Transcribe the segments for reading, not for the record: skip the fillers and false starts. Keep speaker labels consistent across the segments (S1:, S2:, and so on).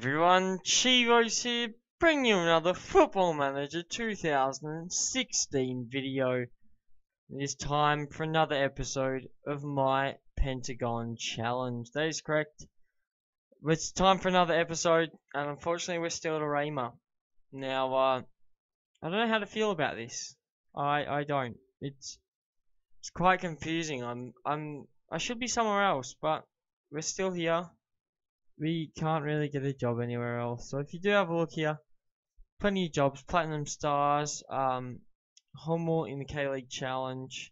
S1: everyone, Chivos here, bringing you another Football Manager 2016 video. It is time for another episode of my Pentagon challenge. That is correct. It's time for another episode, and unfortunately we're still at Arema. Now, I don't know how to feel about this. I don't. It's quite confusing. I should be somewhere else, but we're still here. We can't really get a job anywhere else. So if you do have a look here, plenty of jobs, Platinum Stars, Hummel in the K-League Challenge,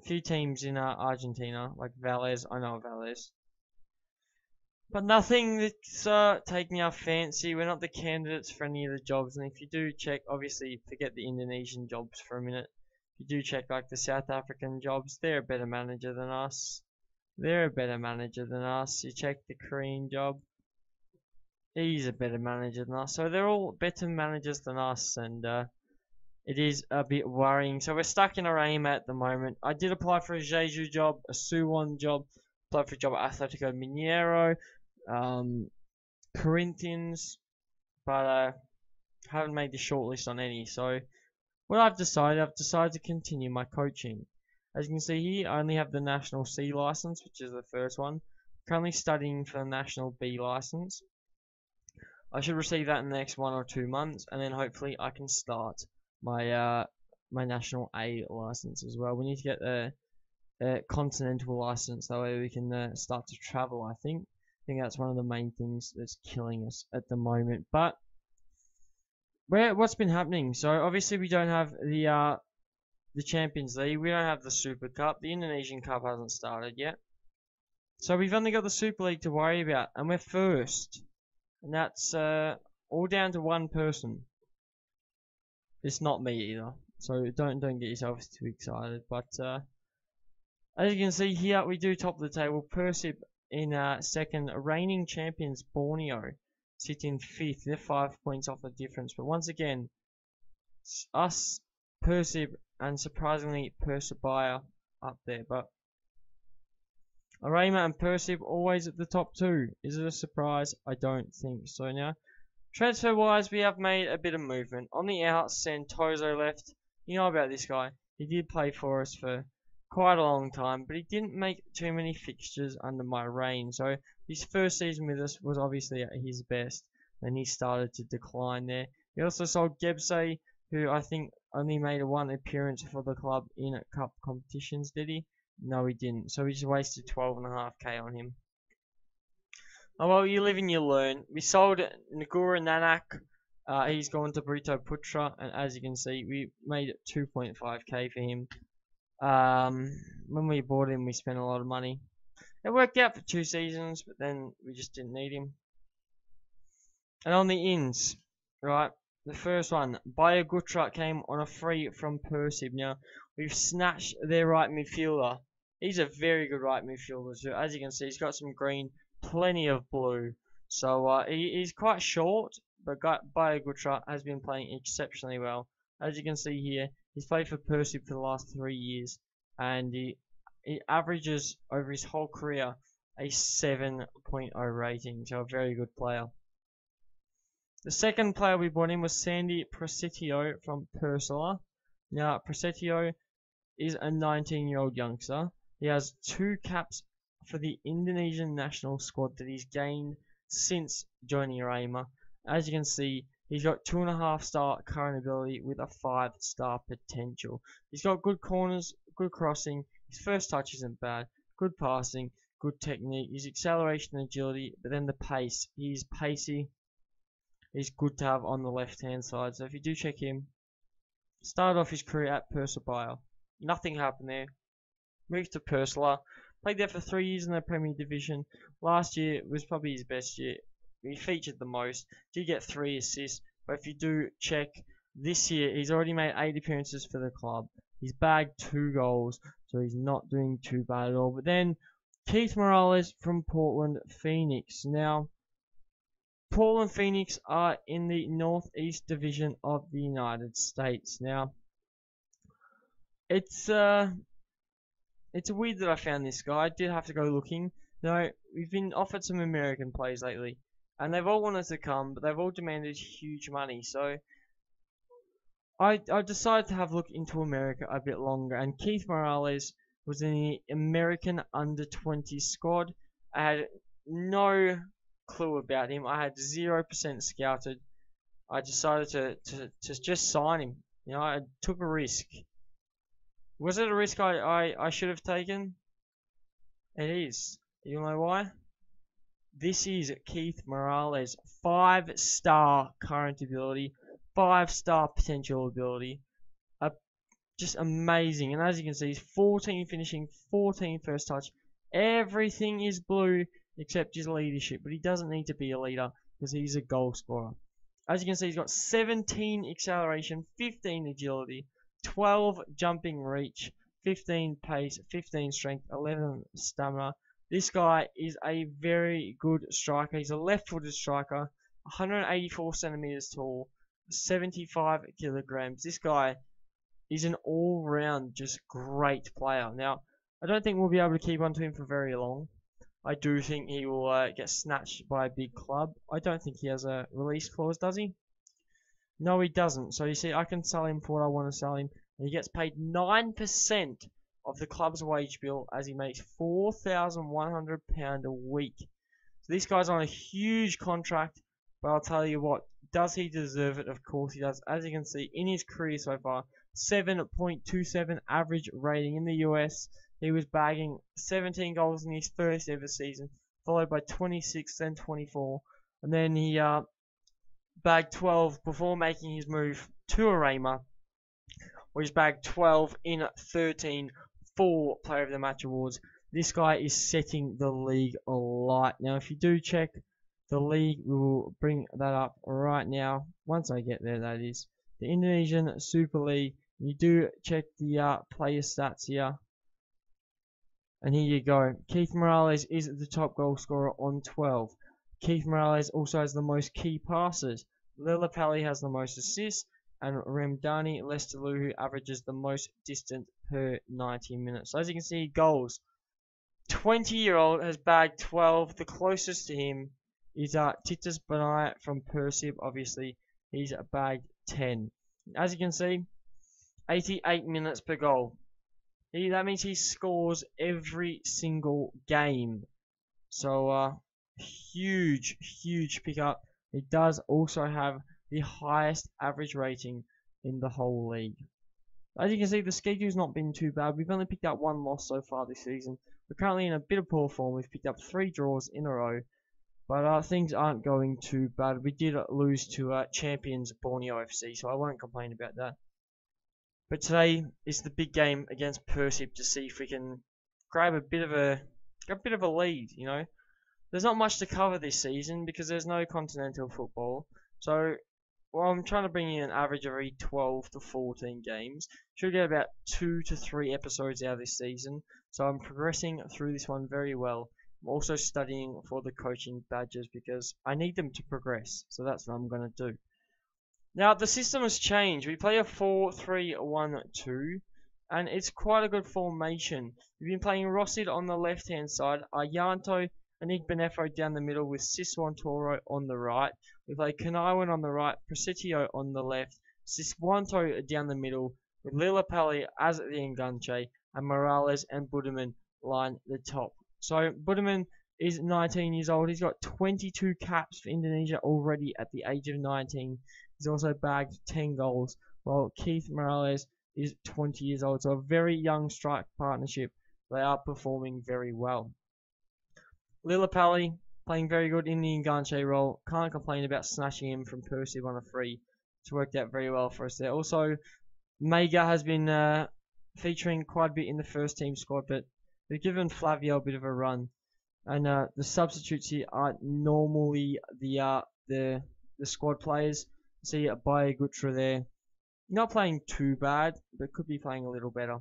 S1: a few teams in Argentina, like Valles, I know Valles. But nothing that's taking our fancy. We're not the candidates for any of the jobs. And if you do check, obviously forget the Indonesian jobs for a minute. If you do check like the South African jobs, they're a better manager than us. They're a better manager than us. You check the Korean job, he's a better manager than us. So they're all better managers than us, and it is a bit worrying. So we're stuck in Arema at the moment. I did apply for a Jeju job, a Suwon job, applied for a job at Atletico Mineiro, Corinthians, but haven't made the shortlist on any. So what I've decided to continue my coaching. As you can see here, I only have the National C license, which is the first one. Currently studying for the National B license. I should receive that in the next 1 or 2 months, and then hopefully I can start my my National A license as well. We need to get a continental license, that way we can start to travel. I think that's one of the main things that's killing us at the moment. But what's been happening? So obviously we don't have the Champions League, we don't have the Super Cup, the Indonesian Cup hasn't started yet. So we've only got the Super League to worry about, and we're first. And that's all down to one person. It's not me either, so don't get yourselves too excited. But as you can see here, we do top of the table. Persib in second, reigning champions Borneo sit in fifth. They're 5 points off the difference, but once again, us, Persib, and surprisingly Persebaya up there. But Arema and Persib always at the top two. Is it a surprise? I don't think so. Now, transfer wise, we have made a bit of movement. On the out, Santoso left. You know about this guy. He did play for us for quite a long time, but he didn't make too many fixtures under my reign. So his first season with us was obviously at his best, and he started to decline there. We also sold Gebse, who I think only made one appearance for the club in cup competitions, did he? No, he didn't. So we just wasted 12.5k on him. Oh well, you live and you learn. We sold Nagura Nanak. He's gone to Brito Putra, and as you can see, we made 2.5k for him. When we bought him, we spent a lot of money. It worked out for 2 seasons, but then we just didn't need him. And on the ins, right? The first one, Bayagutra came on a free from Persib. Now, we've snatched their right midfielder. He's a very good right midfielder. So as you can see, he's got some green, plenty of blue. So he's quite short, but Bayagutra has been playing exceptionally well. As you can see here, he's played for Persib for the last 3 years, and he averages over his whole career a 7.0 rating. So a very good player. The second player we brought in was Sandy Prasetyo from Persela. Now, Prasetyo is a 19-year-old youngster. He has 2 caps for the Indonesian national squad that he's gained since joining Arema. As you can see, he's got 2.5-star current ability with a 5-star potential. He's got good corners, good crossing. His first touch isn't bad. Good passing, good technique. His acceleration and agility, but then the pace. He's pacey. He's good to have on the left-hand side. So if you do check him, started off his career at Persebaya. Nothing happened there. Moved to Persela. Played there for 3 years in the Premier Division. Last year was probably his best year. He featured the most. Did get 3 assists. But if you do check, this year he's already made 8 appearances for the club. He's bagged 2 goals. So he's not doing too bad at all. But then Keith Morales from Portland Phoenix. Now, Portland Phoenix are in the Northeast Division of the United States. Now, it's weird that I found this guy. I did have to go looking. No, we've been offered some American players lately. and they've all wanted to come, but they've all demanded huge money. So I decided to have a look into America a bit longer, and Keith Morales was in the American under-20 squad. I had no clue about him. I had 0% scouted. I decided to just sign him. You know, I took a risk. Was it a risk I should have taken? It is. You know why? This is Keith Morales, 5-star current ability, 5-star potential ability. Just amazing. And as you can see, he's 14 finishing, 14 first touch. Everything is blue except his leadership. But he doesn't need to be a leader because he's a goal scorer. As you can see, he's got 17 acceleration, 15 agility, 12 jumping reach, 15 pace, 15 strength, 11 stamina. This guy is a very good striker. He's a left-footed striker, 184 centimeters tall, 75 kilograms. This guy is an all-round just great player. Now, I don't think we'll be able to keep on to him for very long. I do think he will get snatched by a big club. I don't think he has a release clause, does he? No, he doesn't. So you see, I can sell him for what I want to sell him. And he gets paid 9% of the club's wage bill as he makes £4,100 a week. So this guy's on a huge contract, but I'll tell you what, does he deserve it? Of course he does. As you can see, in his career so far, 7.27 average rating in the US. He was bagging 17 goals in his first ever season, followed by 26, then 24. And then he bagged 12 before making his move to Arema, where he's bagged 12 in 13 4 Player of the Match awards. This guy is setting the league alight. Now, if you do check the league, we will bring that up right now. Once I get there, that is. The Indonesian Super League. You do check the player stats here. And here you go. Keith Morales is the top goal scorer on 12. Keith Morales also has the most key passes. Lillipali has the most assists. And Ramdhani Lestaluhu averages the most distance per 90 minutes. So as you can see, goals. 20-year-old has bagged 12. The closest to him is Titus Benai from Persib. Obviously, he's bagged 10. As you can see, 88 minutes per goal. That means he scores every single game. So, huge pickup. He does also have the highest average rating in the whole league. As you can see, the schedule's not been too bad. We've only picked up 1 loss so far this season. We're currently in a bit of poor form. We've picked up 3 draws in a row. But things aren't going too bad. We did lose to champions Borneo FC, so I won't complain about that. But today is the big game against Persib to see if we can grab a bit of a lead. You know, there's not much to cover this season because there's no continental football. So, well, I'm trying to bring in an average of every 12 to 14 games. Should get about 2 to 3 episodes out of this season. So I'm progressing through this one very well. I'm also studying for the coaching badges because I need them to progress. So that's what I'm going to do. Now, the system has changed. We play a 4-3-1-2, and it's quite a good formation. We've been playing Rossid on the left-hand side, Ayanto and Igbenefo down the middle with Siswantoro on the right. We play Kanaiwan on the right, Prasetyo on the left, Siswanto down the middle with Lillipali as the enganche, and Morales and Budiman line the top. So, Budiman is 19 years old. He's got 22 caps for Indonesia already at the age of 19. He's also bagged 10 goals, while Keith Morales is 20 years old. So a very young strike partnership. They are performing very well. Lillipali playing very good in the enganche role. Can't complain about snatching him from Persib on a free. It's worked out very well for us there. Also, Mega has been featuring quite a bit in the first team squad, but they've given Flavio a bit of a run. And the substitutes here are normally the squad players. See Baye Gutra there. Not playing too bad, but could be playing a little better.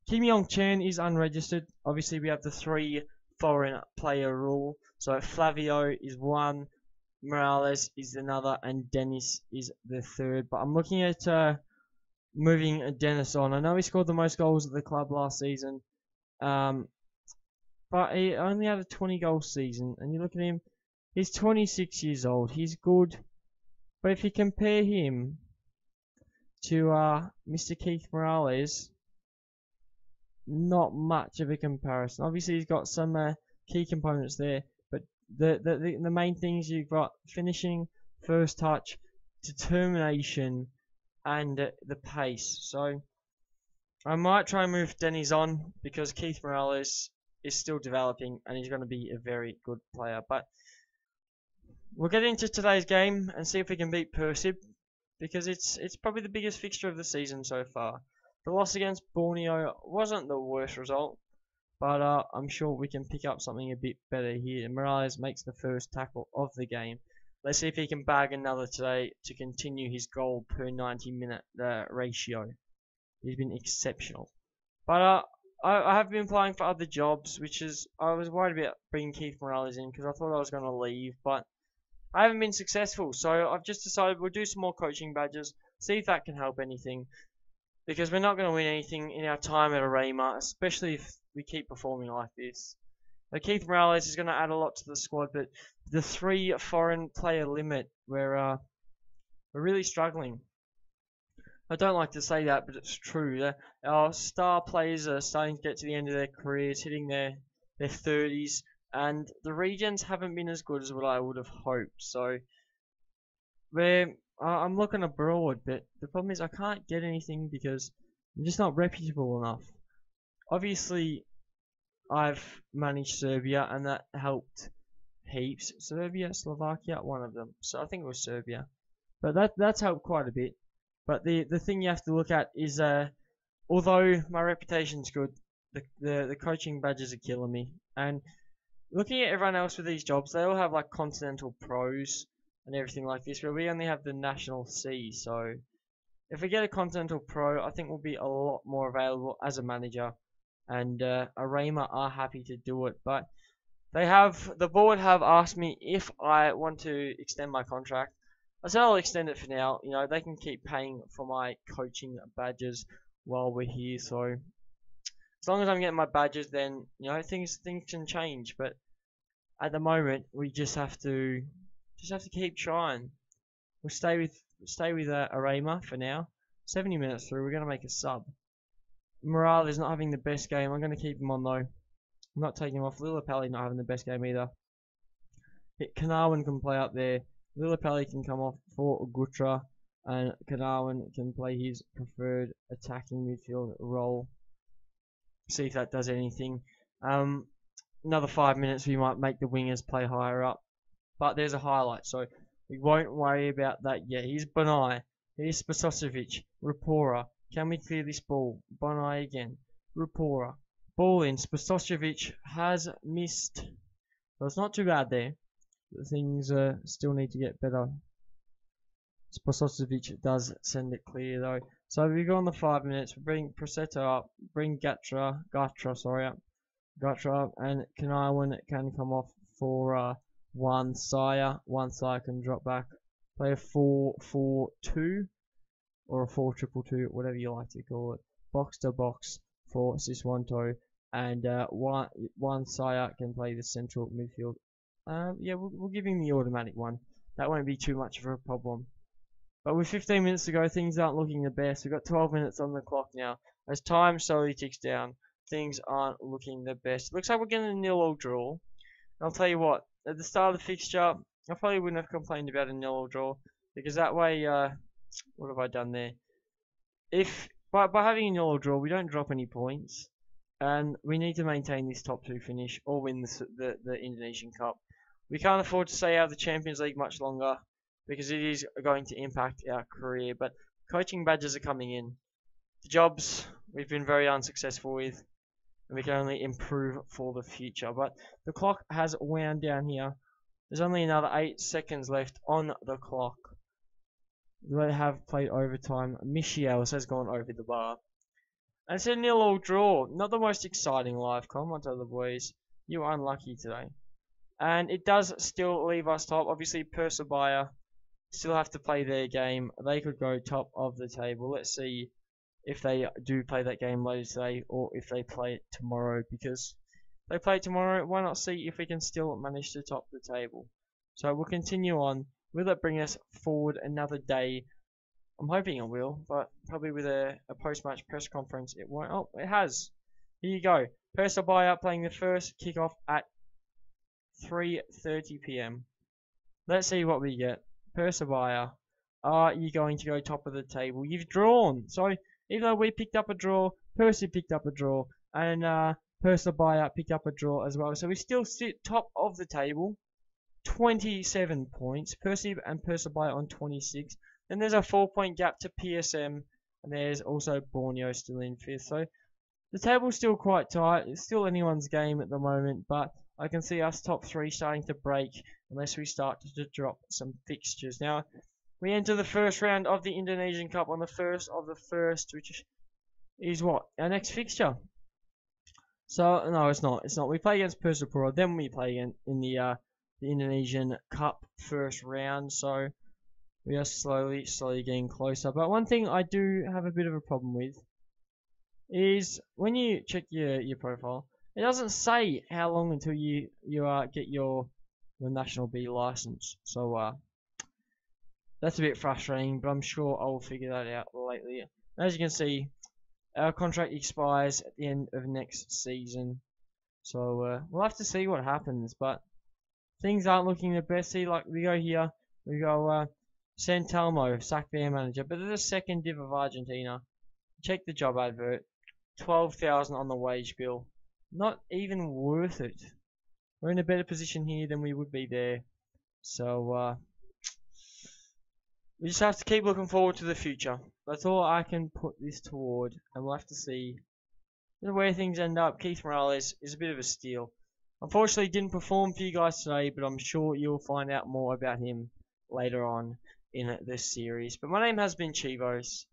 S1: Kim Yong Chan is unregistered. Obviously, we have the 3 foreign player rule. So Flavio is 1, Morales is another, and Dennis is the 3rd. But I'm looking at moving Dennis on. I know he scored the most goals at the club last season. But he only had a 20-goal season. And you look at him, He's 26 years old. He's good. But if you compare him to Mr. Keith Morales, not much of a comparison. Obviously, he's got some key components there, but the main things you've got: finishing, first touch, determination, and the pace. So I might try and move Dennis on because Keith Morales is still developing and he's going to be a very good player. But we'll get into today's game and see if we can beat Persib, because it's probably the biggest fixture of the season so far. The loss against Borneo wasn't the worst result, but I'm sure we can pick up something a bit better here. Morales makes the first tackle of the game. Let's see if he can bag another today to continue his goal per 90-minute ratio. He's been exceptional. But I have been applying for other jobs, which is, I was worried about bringing Keith Morales in because I thought I was going to leave, but I haven't been successful. So I've just decided we'll do some more coaching badges, see if that can help anything. Because we're not going to win anything in our time at Arema, especially if we keep performing like this. Now, Keith Morales is going to add a lot to the squad, but the 3 foreign player limit, we're really struggling. I don't like to say that, but it's true. Our star players are starting to get to the end of their careers, hitting their 30s, and the regions haven't been as good as what I would have hoped. So I'm looking abroad, but the problem is I can't get anything because I'm just not reputable enough. Obviously, I've managed Serbia, and that helped heaps. Serbia, Slovakia, one of them. So I think it was Serbia, but that's helped quite a bit. But the thing you have to look at is, although my reputation's good, the coaching badges are killing me. And looking at everyone else with these jobs, they all have like continental pros and everything like this, where we only have the national C. So if we get a continental pro, I think we'll be a lot more available as a manager, and Arema are happy to do it. But the board have asked me if I want to extend my contract. I said I'll extend it for now. You know, they can keep paying for my coaching badges while we're here. So as long as I'm getting my badges, then you know things can change. But at the moment, we just have to keep trying. We'll stay with Arema for now. 70 minutes through, we're gonna make a sub. Morale is not having the best game. I'm gonna keep him on though. I'm not taking him off. Lillipelli not having the best game either. Kanawan can play up there. Lillipelli can come off for Gutra, and Kanawan can play his preferred attacking midfield role. See if that does anything. Another 5 minutes, we might make the wingers play higher up. But there's a highlight, so we won't worry about that yet. Here's Bonai. Here's Spasosevic. Rapora. Can we clear this ball? Bonai again. Rapora. Ball in. Spasosevic has missed. So it's not too bad there. Things still need to get better. Spasosevic does send it clear though. So we go on the 5 minutes. We bring Prosetto up. Bring Gatra up, and Kanawan can come off for One Sire can drop back. Play a 4-4-2 or a 4-2-2, whatever you like to call it. Box to box for Siswanto, and One Sire can play the central midfield. Yeah, we'll give him the automatic one. That won't be too much of a problem. But with 15 minutes to go, things aren't looking the best. We've got 12 minutes on the clock now. As time slowly ticks down, things aren't looking the best. Looks like we're getting a 0-0 draw. And I'll tell you what, at the start of the fixture, I probably wouldn't have complained about a 0-0 draw, because that way, what have I done there? If by having a 0-0 draw, we don't drop any points, and we need to maintain this top 2 finish or win the Indonesian Cup. We can't afford to stay out of the Champions League much longer, because it is going to impact our career. But coaching badges are coming in. The jobs we've been very unsuccessful with, and we can only improve for the future. But the clock has wound down here. There's only another 8 seconds left on the clock. They have played overtime. Michels has gone over the bar. And it's a 0-0 draw. Not the most exciting live com, I tell the boys. You are unlucky today. And it does still leave us top. Obviously, Persebaya still have to play their game. They could go top of the table. Let's see if they do play that game later today, or if they play it tomorrow. Because if they play it tomorrow, why not see if we can still manage to top the table? So we'll continue on. Will it bring us forward another day? I'm hoping it will, but probably with a post-match press conference it won't. Oh, it has. Here you go. Persebaya playing the first kickoff at 3:30 p.m. Let's see what we get. Persebaya, are you going to go top of the table? You've drawn. So even though we picked up a draw, Percy picked up a draw, and Persebaya picked up a draw as well. So we still sit top of the table, 27 points. Percy and Persebaya on 26. Then there's a 4-point gap to PSM, and there's also Borneo still in 5th. So the table's still quite tight. It's still anyone's game at the moment, but I can see us top 3 starting to break unless we start to drop some fixtures. Now, we enter the first round of the Indonesian Cup on the 1st of the 1st, which is what? Our next fixture. So, no, it's not. It's not. We play against Persipura, then we play in the Indonesian Cup first round. So, we are slowly getting closer. But one thing I do have a bit of a problem with is when you check your profile, it doesn't say how long until you get your National B license. So that's a bit frustrating, but I'm sure I'll figure that out lately. As you can see, our contract expires at the end of next season. So we'll have to see what happens, but things aren't looking the best. See, like we go here, we go San Telmo, sack their manager, but they're the 2nd div of Argentina. Check the job advert, 12,000 on the wage bill. Not even worth it. We're in a better position here than we would be there. So we just have to keep looking forward to the future. That's all I can put this toward, and we'll have to see where things end up. Keith Morales is a bit of a steal. Unfortunately, didn't perform for you guys today, but I'm sure you'll find out more about him later on in this series. But my name has been Chivos.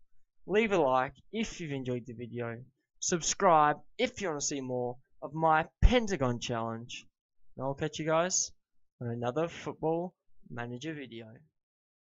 S1: Leave a like if you've enjoyed the video. Subscribe if you want to see more of my Pentagon challenge. And I'll catch you guys on another Football Manager video.